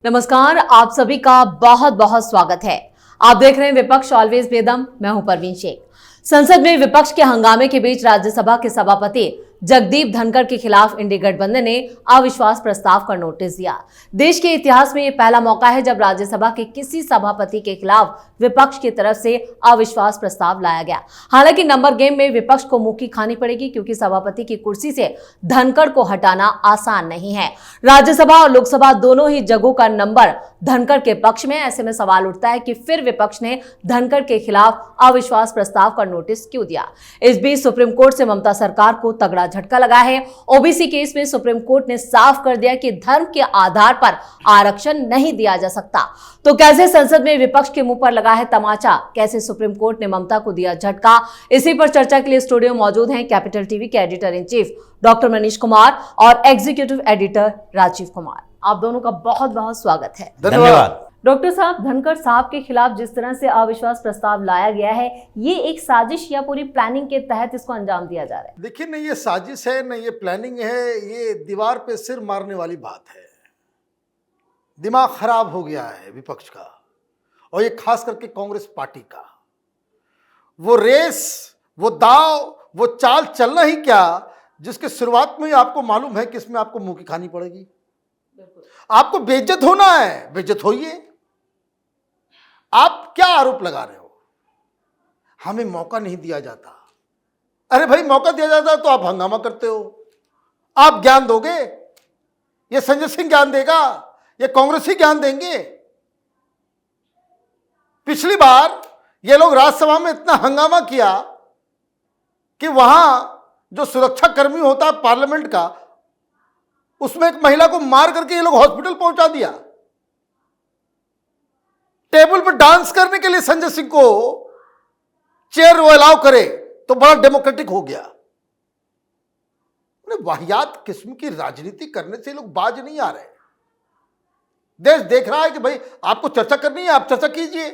नमस्कार, आप सभी का बहुत बहुत स्वागत है। आप देख रहे हैं विपक्ष ऑलवेज बेदम। मैं हूं परवीन शेख। संसद में विपक्ष के हंगामे के बीच राज्यसभा के सभापति जगदीप धनखड़ के खिलाफ इंडी गठबंधन ने अविश्वास प्रस्ताव का नोटिस दिया। देश के इतिहास में यह पहला मौका है जब राज्यसभा के किसी सभापति के खिलाफ विपक्ष की तरफ से अविश्वास प्रस्ताव लाया गया। हालांकि नंबर गेम में विपक्ष को मुंह की खानी पड़ेगी, क्योंकि सभापति की कुर्सी से धनखड़ को हटाना आसान नहीं है। राज्यसभा और लोकसभा दोनों ही जगहों का नंबर धनखड़ के पक्ष में। ऐसे में सवाल उठता है कि फिर विपक्ष ने धनखड़ के खिलाफ अविश्वास प्रस्ताव का नोटिस क्यों दिया। इस बीच सुप्रीम कोर्ट से ममता सरकार को तगड़ा झटका लगा है। ओबीसी केस में सुप्रीम कोर्ट ने साफ कर दिया कि धर्म के आधार पर आरक्षण नहीं दिया जा सकता। तो कैसे संसद में विपक्ष के मुंह पर लगा है तमाचा, कैसे सुप्रीम कोर्ट ने ममता को दिया झटका, इसी पर चर्चा के लिए स्टूडियो मौजूद हैं कैपिटल टीवी के editor in chief doctor Manish Kumar और एग्जीक्यूटिव एडिटर राजीव कुमार। आप दोनों का बहुत बहुत स्वागत है। धन्यवाद। डॉक्टर साहब, धनखड़ साहब के खिलाफ जिस तरह से अविश्वास प्रस्ताव लाया गया है, ये एक साजिश या पूरी प्लानिंग के तहत इसको अंजाम दिया जा रहा है? देखिए, न ये साजिश है न ये प्लानिंग है, ये दीवार पे सिर मारने वाली बात है। दिमाग खराब हो गया है विपक्ष का, और ये खास करके कांग्रेस पार्टी का। वो रेस, वो दाव, वो चाल चलना ही क्या, जिसके शुरुआत में ही आपको मालूम है कि इसमें आपको मुंह की खानी पड़ेगी। आपको बेइज्जत होना है, बेइज्जत होइए। आप क्या आरोप लगा रहे हो? हमें मौका नहीं दिया जाता। अरे भाई, मौका दिया जाता तो आप हंगामा करते हो। आप ज्ञान दोगे? ये संजय सिंह ज्ञान देगा? ये कांग्रेस ही ज्ञान देंगे? पिछली बार ये लोग राज्यसभा में इतना हंगामा किया कि वहां जो सुरक्षा कर्मी होता है पार्लियामेंट का, उसमें एक महिला को मार करके ये लोग हॉस्पिटल पहुंचा दिया। टेबल पर डांस करने के लिए संजय सिंह को चेयर वो अलाउ करे तो बड़ा डेमोक्रेटिक हो गया। वाहियात किस्म की राजनीति करने से लोग बाज नहीं आ रहे। देश देख रहा है कि भाई आपको चर्चा करनी है, आप चर्चा कीजिए।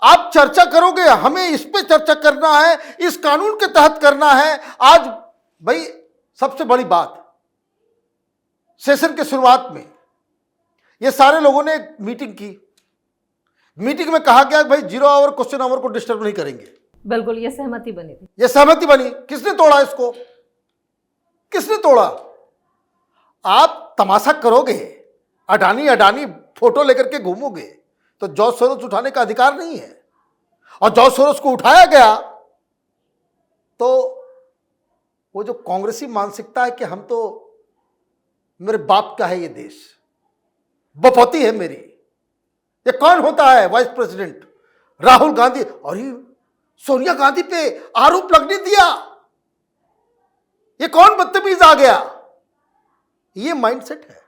आप चर्चा करोगे, हमें इस पे चर्चा करना है, इस कानून के तहत करना है। आज भाई सबसे बड़ी बात, सेशन के शुरुआत में ये सारे लोगों ने मीटिंग की। मीटिंग में कहा गया भाई 0 आवर क्वेश्चन आवर को डिस्टर्ब नहीं करेंगे। बिल्कुल, ये सहमति बनी थी। ये सहमति बनी। किसने तोड़ा इसको? किसने तोड़ा? आप तमाशा करोगे, अडानी फोटो लेकर के घूमोगे, तो जॉर्ज सोरोस उठाने का अधिकार नहीं है। और जॉर्ज सोरोस को उठाया गया तो वो जो कांग्रेसी मानसिकता है कि हम तो, मेरे बाप का है ये देश, बपौती है मेरी। ये कौन होता है वाइस प्रेसिडेंट? राहुल गांधी। और ये सोनिया गांधी पे आरोप लगने दिया। ये कौन बदतमीज आ गया? ये माइंडसेट है।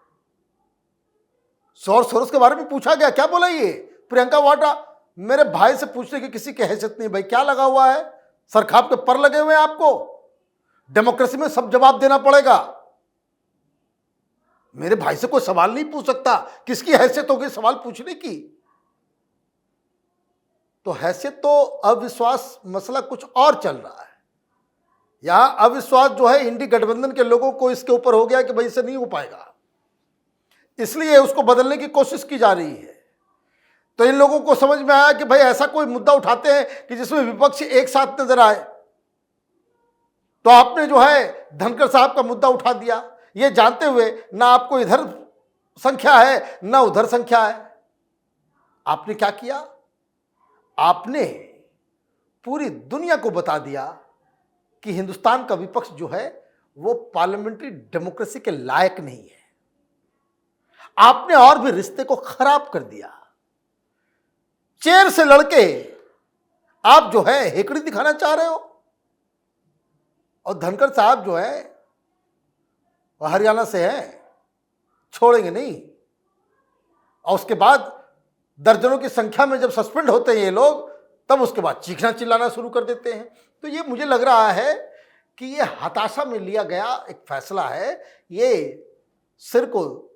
जॉर्ज सोरोस के बारे में पूछा गया, क्या बोला ये प्रियंका वाड्रा? मेरे भाई से पूछने की किसी की हैसियत नहीं। भाई क्या लगा हुआ है? सरखाप के पर लगे हुए हैं आपको? डेमोक्रेसी में सब जवाब देना पड़ेगा। मेरे भाई से कोई सवाल नहीं पूछ सकता। किसकी हैसियत होगी सवाल पूछने की? तो हैसियत तो, अविश्वास मसला कुछ और चल रहा है। यहां अविश्वास जो है इंडी गठबंधन के लोगों को इसके ऊपर हो गया कि भाई इससे नहीं हो पाएगा, इसलिए उसको बदलने की कोशिश की जा रही है। तो इन लोगों को समझ में आया कि भाई ऐसा कोई मुद्दा उठाते हैं कि जिसमें विपक्ष एक साथ नजर आए। तो आपने जो है धनखड़ साहब का मुद्दा उठा दिया, ये जानते हुए ना आपको इधर संख्या है ना उधर संख्या है। आपने क्या किया? आपने पूरी दुनिया को बता दिया कि हिंदुस्तान का विपक्ष जो है वो पार्लियामेंट्री डेमोक्रेसी के लायक नहीं है। आपने और भी रिश्ते को खराब कर दिया। चेयर से लड़के आप जो है हेकड़ी दिखाना चाह रहे हो। और धनखड़ साहब जो है वो हरियाणा से है, छोड़ेंगे नहीं। और उसके बाद दर्जनों की संख्या में जब सस्पेंड होते हैं ये लोग, तब उसके बाद चीखना चिल्लाना शुरू कर देते हैं। तो ये मुझे लग रहा है कि ये हताशा में लिया गया एक फैसला है। ये सिर को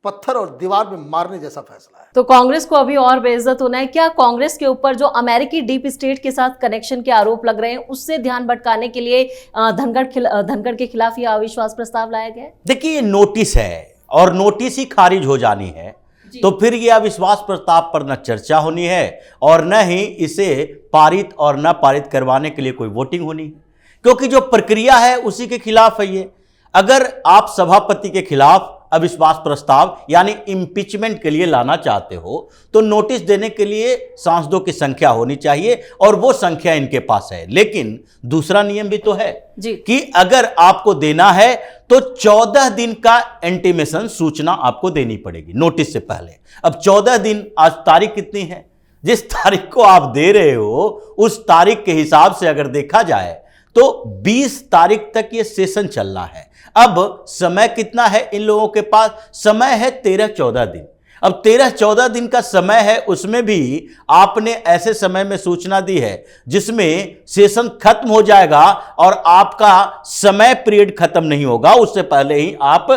पत्थर और दीवार में मारने जैसा फैसला है। तो कांग्रेस को अभी और बेइज्जत होना है क्या? कांग्रेस के ऊपर जो अमेरिकी डीप स्टेट के साथ कनेक्शन के आरोप लग रहे हैं, उससे ध्यान भटकाने के लिए धनखड़ के खिलाफ यह अविश्वास प्रस्ताव लाया गया है। देखिए, ये नोटिस है और नोटिस ही खारिज हो जानी है। तो फिर ये अविश्वास प्रस्ताव पर न चर्चा होनी है और न ही इसे पारित और न पारित करवाने के लिए कोई वोटिंग होनी है, क्योंकि जो प्रक्रिया है उसी के खिलाफ है ये। अगर आप सभापति के खिलाफ अविश्वास प्रस्ताव यानी इम्पीचमेंट के लिए लाना चाहते हो तो नोटिस देने के लिए सांसदों की संख्या होनी चाहिए और वो संख्या इनके पास है। लेकिन दूसरा नियम भी तो है कि अगर आपको देना है तो 14 दिन का इंटीमेशन सूचना आपको देनी पड़ेगी नोटिस से पहले। अब 14 दिन, आज तारीख कितनी है, जिस तारीख को आप दे रहे हो उस तारीख के हिसाब से अगर देखा जाए तो 20 तारीख तक ये सेशन चलना है। अब समय कितना है इन लोगों के पास? समय है 13-14 दिन। अब 13-14 दिन का समय है, उसमें भी आपने ऐसे समय में सूचना दी है जिसमें सेशन खत्म हो जाएगा और आपका समय पीरियड खत्म नहीं होगा, उससे पहले ही आप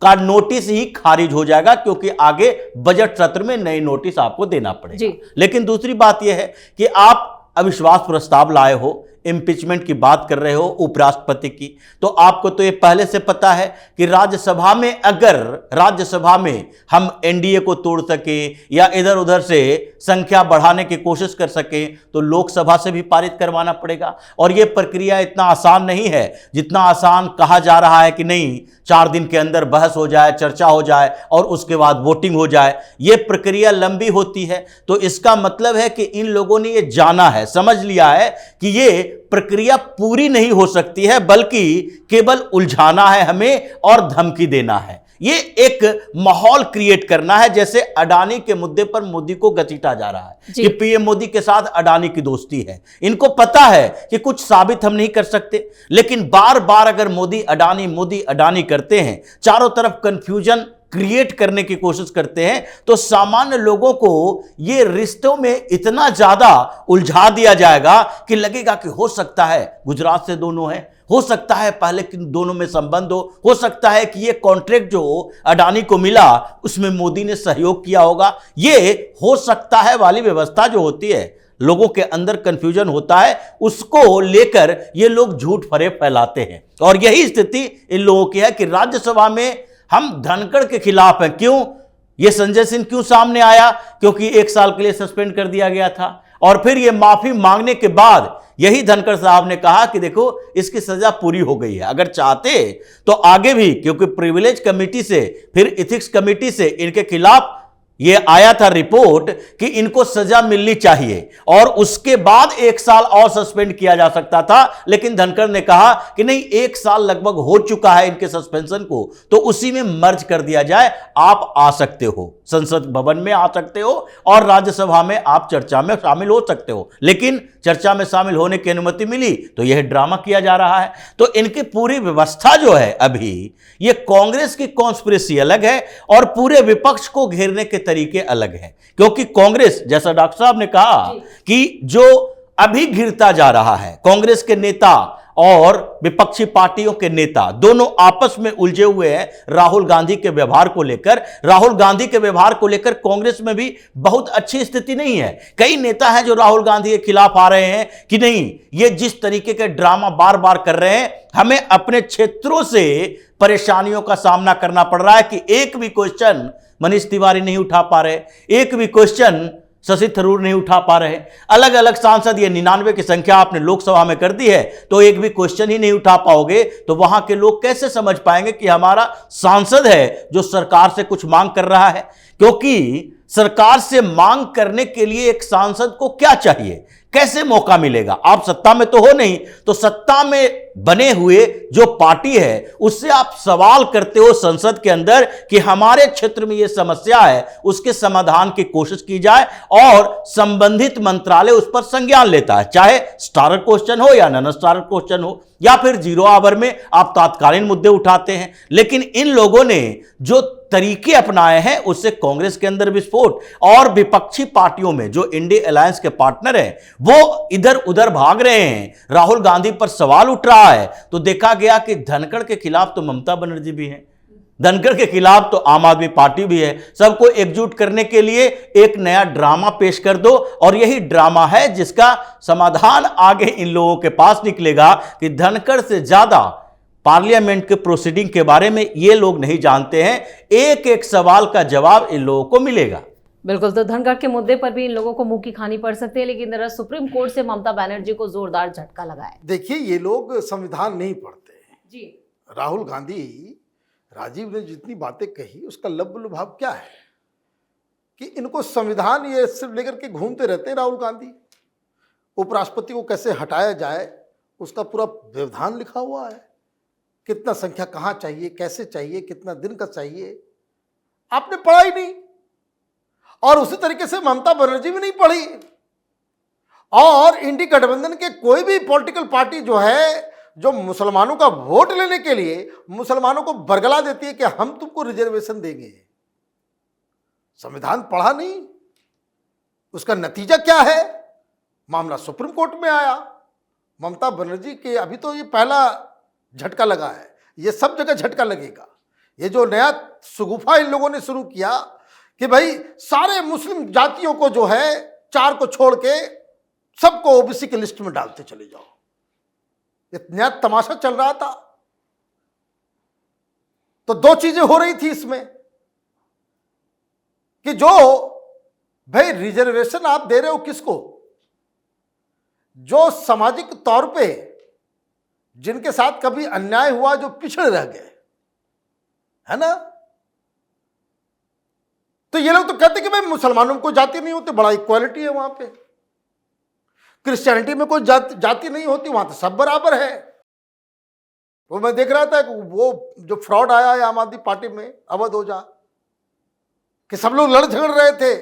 का नोटिस ही खारिज हो जाएगा, क्योंकि आगे बजट सत्र में नई नोटिस आपको देना पड़ेगा। लेकिन दूसरी बात यह है कि आप अविश्वास प्रस्ताव लाए हो, इम्पीचमेंट की बात कर रहे हो उपराष्ट्रपति की, तो आपको तो ये पहले से पता है कि राज्यसभा में अगर राज्यसभा में हम एनडीए को तोड़ सके या इधर उधर से संख्या बढ़ाने की कोशिश कर सके तो लोकसभा से भी पारित करवाना पड़ेगा। और ये प्रक्रिया इतना आसान नहीं है जितना आसान कहा जा रहा है कि नहीं 4 दिन के अंदर बहस हो जाए, चर्चा हो जाए और उसके बाद वोटिंग हो जाए। ये प्रक्रिया लंबी होती है। तो इसका मतलब है कि इन लोगों ने ये जाना है, समझ लिया है कि ये प्रक्रिया पूरी नहीं हो सकती है, बल्कि केवल उलझाना है हमें और धमकी देना है। ये एक माहौल क्रिएट करना है, जैसे अडानी के मुद्दे पर मोदी को घसीटा जा रहा है कि पीएम मोदी के साथ अडानी की दोस्ती है। इनको पता है कि कुछ साबित हम नहीं कर सकते, लेकिन बार बार अगर मोदी अडानी करते हैं, चारों तरफ कंफ्यूजन क्रिएट करने की कोशिश करते हैं, तो सामान्य लोगों को ये रिश्तों में इतना ज्यादा उलझा दिया जाएगा कि लगेगा कि हो सकता है गुजरात से दोनों हैं, हो सकता है पहले दोनों में संबंध हो सकता है कि ये कॉन्ट्रैक्ट जो अडानी को मिला उसमें मोदी ने सहयोग किया होगा। ये हो सकता है वाली व्यवस्था जो होती है, लोगों के अंदर कंफ्यूजन होता है, उसको लेकर ये लोग झूठ फरेब फैलाते हैं। और यही स्थिति इन लोगों की है कि राज्यसभा में हम धनखड़ के खिलाफ हैं। क्यों? ये संजय सिंह क्यों सामने आया? क्योंकि 1 साल के लिए सस्पेंड कर दिया गया था और फिर ये माफी मांगने के बाद यही धनखड़ साहब ने कहा कि देखो इसकी सजा पूरी हो गई है, अगर चाहते तो आगे भी, क्योंकि प्रिविलेज कमेटी से फिर इथिक्स कमेटी से इनके खिलाफ ये आया था रिपोर्ट कि इनको सजा मिलनी चाहिए और उसके बाद 1 साल और सस्पेंड किया जा सकता था। लेकिन धनखड़ ने कहा कि नहीं, 1 साल लगभग हो चुका है इनके सस्पेंशन को, तो उसी में मर्ज कर दिया जाए। आप आ सकते हो, संसद भवन में आ सकते हो और राज्यसभा में आप चर्चा में शामिल हो सकते हो। लेकिन चर्चा में शामिल होने की अनुमति मिली तो यह ड्रामा किया जा रहा है। तो इनकी पूरी व्यवस्था जो है, अभी ये कांग्रेस की कॉन्स्पिरेसी अलग है और पूरे विपक्ष को घेरने के तरीके अलग हैं। क्योंकि कांग्रेस, जैसा डॉक्टर साहब ने कहा कि जो अभी घिरता जा रहा है, कांग्रेस के नेता और विपक्षी पार्टियों के नेता दोनों आपस में उलझे हुए हैं राहुल गांधी के व्यवहार को लेकर। राहुल गांधी के व्यवहार को लेकर कांग्रेस में भी बहुत अच्छी स्थिति नहीं है। कई नेता हैं जो राहुल गांधी के खिलाफ आ रहे हैं कि नहीं, ये जिस तरीके के ड्रामा बार बार कर रहे हैं, हमें अपने क्षेत्रों से परेशानियों का सामना करना पड़ रहा है कि एक भी क्वेश्चन मनीष तिवारी नहीं उठा पा रहे, एक भी क्वेश्चन शशि थरूर नहीं उठा पा रहे। अलग अलग सांसद, ये 99 की संख्या आपने लोकसभा में कर दी है, तो एक भी क्वेश्चन ही नहीं उठा पाओगे तो वहां के लोग कैसे समझ पाएंगे कि हमारा सांसद है जो सरकार से कुछ मांग कर रहा है। क्योंकि सरकार से मांग करने के लिए एक सांसद को क्या चाहिए, कैसे मौका मिलेगा? आप सत्ता में तो हो नहीं, तो सत्ता में बने हुए जो पार्टी है उससे आप सवाल करते हो संसद के अंदर कि हमारे क्षेत्र में यह समस्या है, उसके समाधान की कोशिश की जाए और संबंधित मंत्रालय उस पर संज्ञान लेता है, चाहे स्टार क्वेश्चन हो या नॉन स्टार क्वेश्चन हो या फिर 0 आवर में आप तात्कालीन मुद्दे उठाते हैं। लेकिन इन लोगों ने जो तरीके अपनाए हैं उससे कांग्रेस के अंदर विस्फोट और विपक्षी पार्टियों में जो इंडिया अलायंस के पार्टनर हैं वो इधर उधर भाग रहे हैं। राहुल गांधी पर सवाल उठ रहा है तो देखा गया कि धनखड़ के खिलाफ तो ममता बनर्जी भी है, धनखड़ के खिलाफ तो आम आदमी पार्टी भी है। सबको एकजुट करने के लिए एक नया ड्रामा पेश कर दो और यही ड्रामा है जिसका समाधान आगे इन लोगों के पास निकलेगा कि धनखड़ से ज्यादा पार्लियामेंट के प्रोसीडिंग के बारे में ये लोग नहीं जानते हैं। एक एक सवाल का जवाब इन लोगों को मिलेगा। बिल्कुल, तो धनगर के मुद्दे पर भी इन लोगों को मुंह की खानी पड़ सकती है, लेकिन जरा सुप्रीम कोर्ट से ममता बनर्जी को जोरदार झटका लगा है। देखिए, ये लोग संविधान नहीं पढ़ते जी। राहुल गांधी, राजीव ने जितनी बातें कही उसका लब लुभाव क्या है कि इनको संविधान ये सिर्फ लेकर के घूमते रहते हैं। राहुल गांधी उपराष्ट्रपति को कैसे हटाया जाए उसका पूरा व्यवधान लिखा हुआ है, कितना संख्या कहाँ चाहिए, कैसे चाहिए, कितना दिन का चाहिए, आपने पढ़ा ही नहीं। और उसी तरीके से ममता बनर्जी भी नहीं पढ़ी। और इंडी गठबंधन के कोई भी पॉलिटिकल पार्टी जो है, जो मुसलमानों का वोट लेने के लिए मुसलमानों को बरगला देती है कि हम तुमको रिजर्वेशन देंगे, संविधान पढ़ा नहीं। उसका नतीजा क्या है? मामला सुप्रीम कोर्ट में आया। ममता बनर्जी के अभी तो ये पहला झटका लगा है, ये सब जगह झटका लगेगा। ये जो नया सुगुफा इन लोगों ने शुरू किया कि भाई सारे मुस्लिम जातियों को जो है 4 को छोड़ के सबको ओबीसी की लिस्ट में डालते चले जाओ, इतना तमाशा चल रहा था। तो 2 चीजें हो रही थी इसमें कि जो भाई रिजर्वेशन आप दे रहे हो किसको? जो सामाजिक तौर पे जिनके साथ कभी अन्याय हुआ, जो पिछड़े रह गए, है ना। तो ये लोग तो कहते कि भाई मुसलमानों को जाति नहीं होती, बड़ा इक्वालिटी है वहां पे। क्रिश्चियनिटी में कोई जाति नहीं होती, वहां तो सब बराबर है। वो मैं देख रहा था कि वो जो फ्रॉड आया है आम आदमी पार्टी में, अवध ओझा, कि सब लोग लड़ झगड़ रहे थे।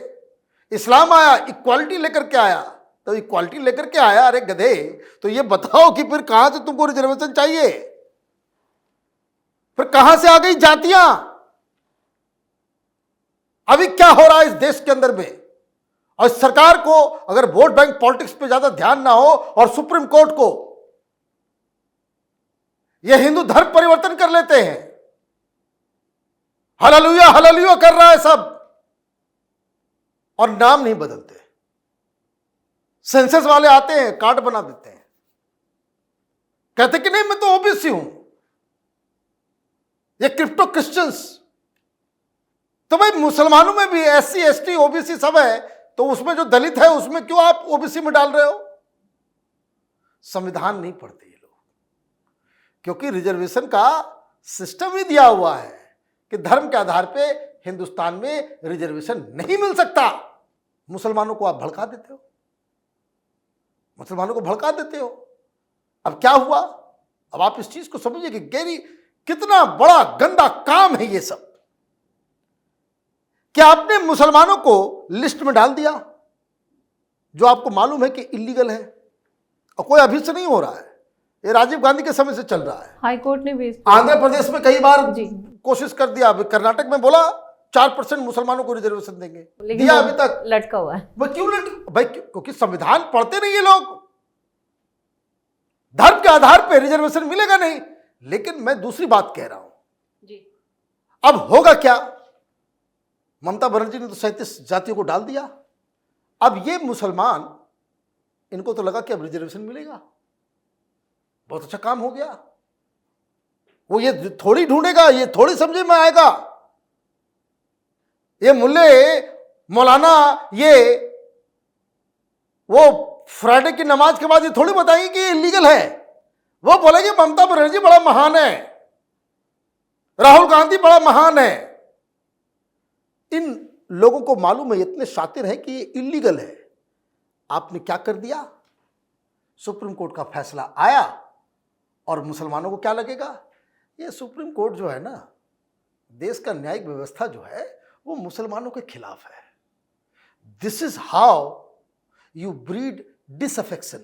इस्लाम आया, इक्वालिटी लेकर के आया। तो इक्वालिटी लेकर के आया, अरे गधे, तो ये बताओ कि फिर कहां से तुमको रिजर्वेशन चाहिए? फिर कहां से आ गई जातियां? अभी क्या हो रहा है इस देश के अंदर में? और सरकार को अगर वोट बैंक पॉलिटिक्स पे ज्यादा ध्यान ना हो और सुप्रीम कोर्ट को, ये हिंदू धर्म परिवर्तन कर लेते हैं, हालेलुया हालेलुया कर रहा है सब, और नाम नहीं बदलते। सेंसस वाले आते हैं, कार्ड बना देते हैं, कहते कि नहीं मैं तो ओबीसी हूं। ये क्रिप्टो क्रिश्चियंस, तो भाई मुसलमानों में भी एससी एसटी ओबीसी सब है, तो उसमें जो दलित है उसमें क्यों आप ओबीसी में डाल रहे हो? संविधान नहीं पढ़ते ये लोग, क्योंकि रिजर्वेशन का सिस्टम ही दिया हुआ है कि धर्म के आधार पे हिंदुस्तान में रिजर्वेशन नहीं मिल सकता। मुसलमानों को आप भड़का देते हो, मुसलमानों को भड़का देते हो। अब क्या हुआ? अब आप इस चीज को समझिए कि गहरी कितना बड़ा गंदा काम है ये सब, कि आपने मुसलमानों को लिस्ट में डाल दिया जो आपको मालूम है कि इलीगल है, और कोई अभी से नहीं हो रहा है, ये राजीव गांधी के समय से चल रहा है। हाई कोर्ट ने भी आंध्र प्रदेश में कई बार जी कोशिश कर दिया, कर्नाटक में बोला 4% मुसलमानों को रिजर्वेशन देंगे, लेकिन दिया अभी तक लटका हुआ है। वो क्यों भाई? क्योंकि संविधान पढ़ते नहीं ये लोग। धर्म के आधार पे रिजर्वेशन मिलेगा नहीं। लेकिन मैं दूसरी बात कह रहा हूं जी। अब होगा क्या? ममता बनर्जी ने तो 37 जातियों को डाल दिया। अब ये मुसलमान, इनको तो लगा कि अब रिजर्वेशन मिलेगा, बहुत अच्छा काम हो गया। वो ये थोड़ी ढूंढेगा, ये थोड़ी समझे में आएगा, ये मुल्ले मौलाना ये वो फ्राइडे की नमाज के बाद ये थोड़ी बताएंगे कि ये इलीगल है। वो बोलेंगे ममता बनर्जी बड़ा महान है, राहुल गांधी बड़ा महान है। इन लोगों को मालूम है, इतने शातिर हैं कि ये इलीगल है। आपने क्या कर दिया? सुप्रीम कोर्ट का फैसला आया और मुसलमानों को क्या लगेगा? ये सुप्रीम कोर्ट जो है ना, देश का न्यायिक व्यवस्था जो है वो मुसलमानों के खिलाफ है। This is how you breed disaffection.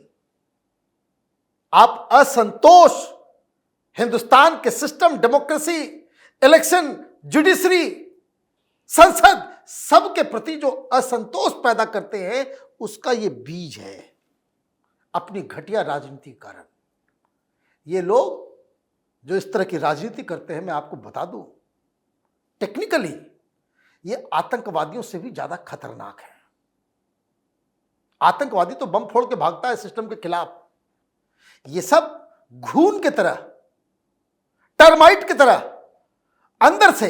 आप असंतोष हिंदुस्तान के सिस्टम, डेमोक्रेसी, इलेक्शन, जुडिशरी, संसद, सबके प्रति जो असंतोष पैदा करते हैं, उसका ये बीज है अपनी घटिया राजनीति के कारण। ये लोग जो इस तरह की राजनीति करते हैं, मैं आपको बता दूं, टेक्निकली ये आतंकवादियों से भी ज्यादा खतरनाक है। आतंकवादी तो बम फोड़ के भागता है सिस्टम के खिलाफ, ये सब घून की तरह टर्माइट की तरह अंदर से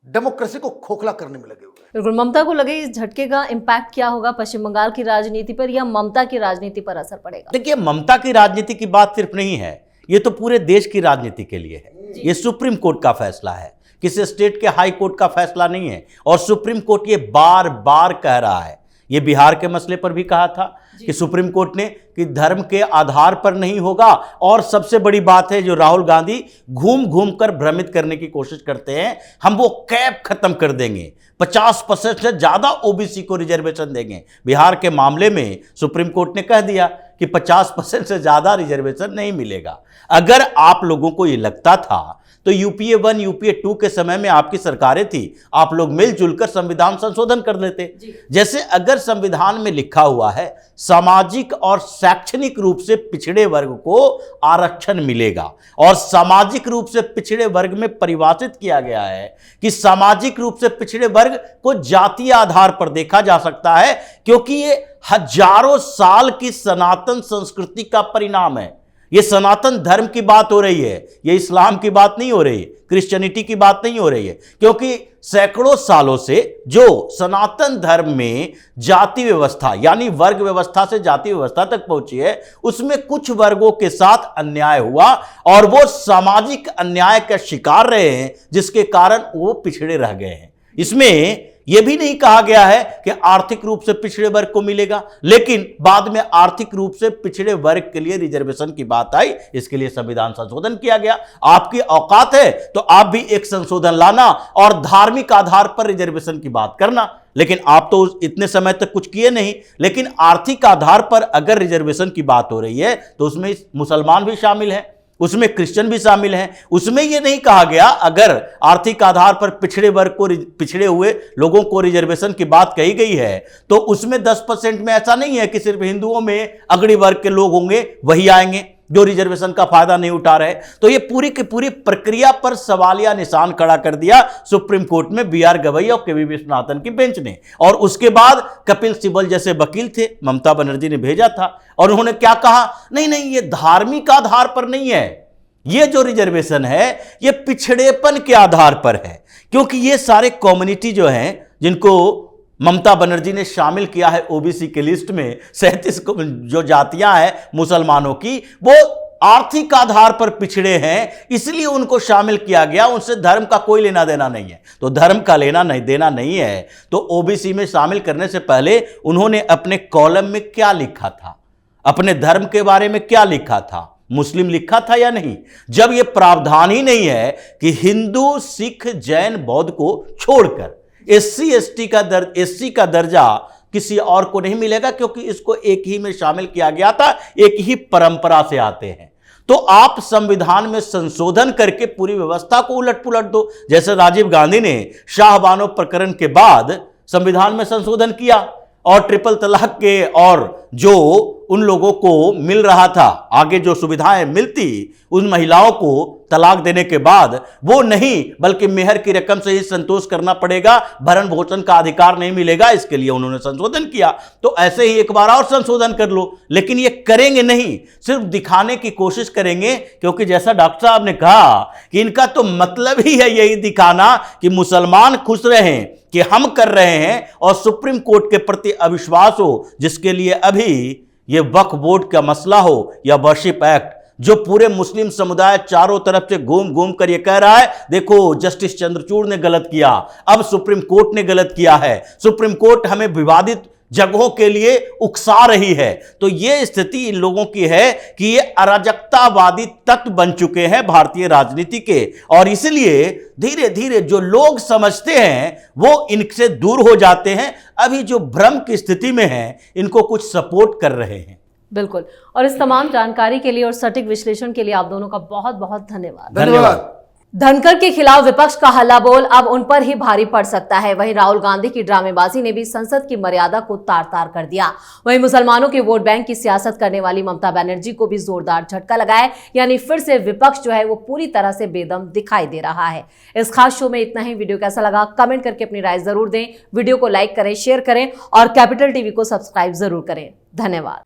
डेमोक्रेसी को खोखला करने में लगे हुए हैं। बिल्कुल, ममता को लगे इस झटके का इम्पैक्ट क्या होगा पश्चिम बंगाल की राजनीति पर, या ममता की राजनीति पर असर पड़ेगा? देखिए, ममता की राजनीति की बात सिर्फ नहीं है, ये तो पूरे देश की राजनीति के लिए है। ये सुप्रीम कोर्ट का फैसला है, किसी स्टेट के हाई कोर्ट का फैसला नहीं है। और सुप्रीम कोर्ट ये बार बार कह रहा है, ये बिहार के मसले पर भी कहा था कि सुप्रीम कोर्ट ने कि धर्म के आधार पर नहीं होगा। और सबसे बड़ी बात है जो राहुल गांधी घूम घूम कर भ्रमित करने की कोशिश करते हैं, हम वो कैप खत्म कर देंगे, 50% से ज्यादा ओबीसी को रिजर्वेशन देंगे। बिहार के मामले में सुप्रीम कोर्ट ने कह दिया कि 50% से ज्यादा रिजर्वेशन नहीं मिलेगा। अगर आप लोगों को ये लगता था तो यूपीए 1 यूपीए 2 के समय में आपकी सरकारें थी, आप लोग मिलजुल कर संविधान संशोधन कर लेते। जैसे अगर संविधान में लिखा हुआ है सामाजिक और शैक्षणिक रूप से पिछड़े वर्ग को आरक्षण मिलेगा, और सामाजिक रूप से पिछड़े वर्ग में परिभाषित किया गया है कि सामाजिक रूप से पिछड़े वर्ग को जातीय आधार पर देखा जा सकता है, क्योंकि ये हजारों साल की सनातन संस्कृति का परिणाम है। ये सनातन धर्म की बात हो रही है, ये इस्लाम की बात नहीं हो रही है, क्रिश्चियनिटी की बात नहीं हो रही है। क्योंकि सैकड़ों सालों से जो सनातन धर्म में जाति व्यवस्था यानी वर्ग व्यवस्था से जाति व्यवस्था तक पहुंची है, उसमें कुछ वर्गों के साथ अन्याय हुआ और वो सामाजिक अन्याय का शिकार रहे हैं, जिसके कारण वो पिछड़े रह गए हैं। इसमें यह भी नहीं कहा गया है कि आर्थिक रूप से पिछड़े वर्ग को मिलेगा, लेकिन बाद में आर्थिक रूप से पिछड़े वर्ग के लिए रिजर्वेशन की बात आई, इसके लिए संविधान संशोधन किया गया। आपकी औकात है तो आप भी एक संशोधन लाना और धार्मिक आधार पर रिजर्वेशन की बात करना, लेकिन आप तो इतने समय तक कुछ किए नहीं। लेकिन आर्थिक आधार पर अगर रिजर्वेशन की बात हो रही है तो उसमें मुसलमान भी शामिल हैं, उसमें क्रिश्चियन भी शामिल हैं। उसमें यह नहीं कहा गया अगर आर्थिक आधार पर पिछड़े वर्ग को, पिछड़े हुए लोगों को रिजर्वेशन की बात कही गई है तो उसमें 10% में ऐसा नहीं है कि सिर्फ हिंदुओं में अगड़ी वर्ग के लोग होंगे वही आएंगे जो रिजर्वेशन का फायदा नहीं उठा रहे। तो ये पूरी की पूरी प्रक्रिया पर सवालिया निशान खड़ा कर दिया सुप्रीम कोर्ट में बीआर गवई और केवी विश्वनाथन की बेंच ने। और उसके बाद कपिल सिब्बल जैसे वकील थे, ममता बनर्जी ने भेजा था और उन्होंने क्या कहा, नहीं नहीं ये धार्मिक आधार पर नहीं है, ये जो रिजर्वेशन है ये पिछड़ेपन के आधार पर है। क्योंकि ये सारे कम्युनिटी जो हैं जिनको ममता बनर्जी ने शामिल किया है ओबीसी के लिस्ट में, 37 जो जातियां हैं मुसलमानों की, वो आर्थिक आधार पर पिछड़े हैं, इसलिए उनको शामिल किया गया। उनसे धर्म का कोई लेना देना नहीं है। तो धर्म का लेना नहीं देना नहीं है तो ओबीसी में शामिल करने से पहले उन्होंने अपने कॉलम में क्या लिखा था, अपने धर्म के बारे में क्या लिखा था, मुस्लिम लिखा था या नहीं? जब यह प्रावधान ही नहीं है कि हिंदू, सिख, जैन, बौद्ध को छोड़कर एससी का दर्जा किसी और को नहीं मिलेगा, क्योंकि इसको एक ही में शामिल किया गया था, एक ही परंपरा से आते हैं। तो आप संविधान में संशोधन करके पूरी व्यवस्था को उलट पुलट दो। जैसे राजीव गांधी ने शाहबानो प्रकरण के बाद संविधान में संशोधन किया और ट्रिपल तलाक के और जो उन लोगों को मिल रहा था, आगे जो सुविधाएं मिलती उन महिलाओं को तलाक देने के बाद, वो नहीं बल्कि मेहर की रकम से ही संतोष करना पड़ेगा, भरण भोजन का अधिकार नहीं मिलेगा, इसके लिए उन्होंने संशोधन किया। तो ऐसे ही एक बार और संशोधन कर लो, लेकिन ये करेंगे नहीं, सिर्फ दिखाने की कोशिश करेंगे। क्योंकि जैसा डॉक्टर साहब ने कहा कि इनका तो मतलब ही है यही दिखाना कि मुसलमान खुश रहें कि हम कर रहे हैं और सुप्रीम कोर्ट के प्रति अविश्वास हो, जिसके लिए अभी ये वक्फ बोर्ड का मसला हो या वर्शिप एक्ट, जो पूरे मुस्लिम समुदाय चारों तरफ से घूम घूम कर ये कह रहा है देखो जस्टिस चंद्रचूड़ ने गलत किया, अब सुप्रीम कोर्ट ने गलत किया है, सुप्रीम कोर्ट हमें विवादित जगहों के लिए उकसा रही है। तो ये स्थिति इन लोगों की है कि ये अराजकतावादी तत्व बन चुके हैं भारतीय राजनीति के, और इसलिए धीरे धीरे जो लोग समझते हैं वो इनसे दूर हो जाते हैं। अभी जो भ्रम की स्थिति में है इनको कुछ सपोर्ट कर रहे हैं। बिल्कुल, और इस तमाम जानकारी के लिए और सटीक विश्लेषण के लिए आप दोनों का बहुत बहुत धन्यवाद। धन्यवाद। धनकर के खिलाफ विपक्ष का हल्ला बोल अब उन पर ही भारी पड़ सकता है। वहीं राहुल गांधी की ड्रामेबाजी ने भी संसद की मर्यादा को तार तार कर दिया। वहीं मुसलमानों के वोट बैंक की सियासत करने वाली ममता बनर्जी को भी जोरदार झटका लगा है, यानी फिर से विपक्ष जो है वो पूरी तरह से बेदम दिखाई दे रहा है। इस खास शो में इतना ही। वीडियो कैसा लगा कमेंट करके अपनी राय जरूर दें, वीडियो को लाइक करें, शेयर करें और कैपिटल टीवी को सब्सक्राइब जरूर करें। धन्यवाद।